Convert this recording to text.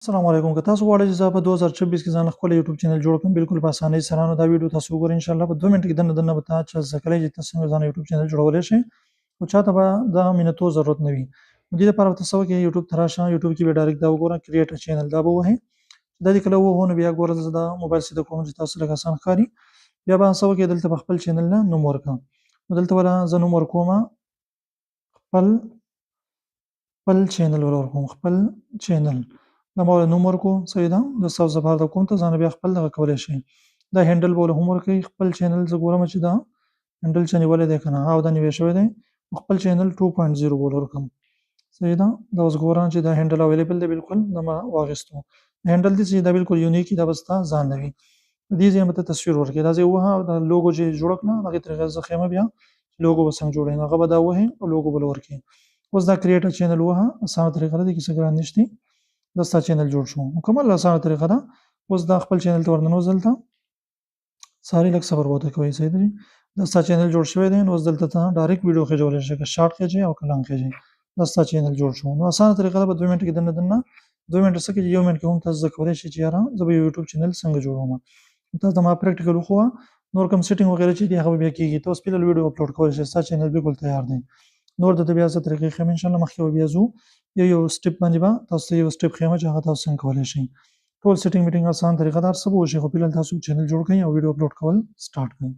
السلام علیکم که تاسو غواړئ چې زه په 2026 کې ځان له خپل یوټیوب چینل جوړ کړم بالکل په اسانۍ سره نو دا ویډیو تاسو وګورئ ان شاء الله په 2 منټو کې دنه به تاسو زده کړئ چې تاسو څنګه ځان یوټیوب چینل جوړولی شئ او چاته به د مینتو ضرورت نه وي نو دې لپاره تاسو کې یوټیوب ته راشه یوټیوب کې به ډایرکټ دا وګورئ کریټ ا چینل دا به ووهئ دا دې کله ووهو نو بیا ګوره زه د موبایل سره کوم چې تاسو لږ اسان ښکاري بیا به څه وکړئ دلته په خپل چینل نه نوم ورکړه نو دلته به زه نوم ورکوم خپل چینل ورکوم خپل چینل دا ما نوم ورکو صحیح ده د تاسو لپاره د کوم ته ځان بیا خپل دغه کولی شئ دا هینډل به له هم ورکوي خپل چینل زه ګورم چې دا هینډل چې نیولی دی که نه او دا نیوی شوی دی خپل چینل 2.0 به ورکړم صحیح ده دا اوس ګورم چې دا هینډل اویلیبل دی بالکل دا ما واخیستو هینډل دی چې دا بالکل یونیک دا به ستا ځان نه وي دې ځای به ته تصویر ورکړې دا ځای ووهه او دا لوګو چې جوړه کړه هغې طریقې زه ښیم بیا لوګو به څنګه جوړوي نو هغه به دا ووهې او لوګو به ورکړي اوس دا کریټ ا چینل ووهه اسانه طریقه ده دې کې څه ګران نشته دا ستا چینل جوړ شو مکمل اسانه طریقه ده اوس دا خپل چینل ته ورننوځه دلته ساري لږ صبر به ورته کوئ صحیح ده دا ستا چینل جوړ شوی دی نو اوس دلته ته ډایرکټ ویډیو خېجولی شئ که شارټ خېجئ او که لانګ خېجئ دا ستا چینل جوړ شو نو اسانه طریقه ده په 2 منټو کې دننه 2 منټه څه کېږي 1 منټ کې هم تاسو زده کولی شئ چې یاره زه به یوټیوب چینل څنګه جوړوم تاسو زما پریکټیکل وښووه نور کوم سیټینګ وغیره چې دي هغه به بیا کېږي ته اوس فلحال ویډیو اپلوډ کولی شئ ستا چینل بالکل تیار دی نور درته بیا څه طریقې ښیم انشاءالله مخکې به بیا ځو یو سټپ باندې به تاسو ته یو سټپ ښیم چې هغه تاسو څنګه کولی شئ ټول سیټینګ میټینګ اسان طریقه ده هر څه به وشي خو فلحال تاسو چینل جوړ کړئ او ویډیو اپلوډ کول سټارټ کړئ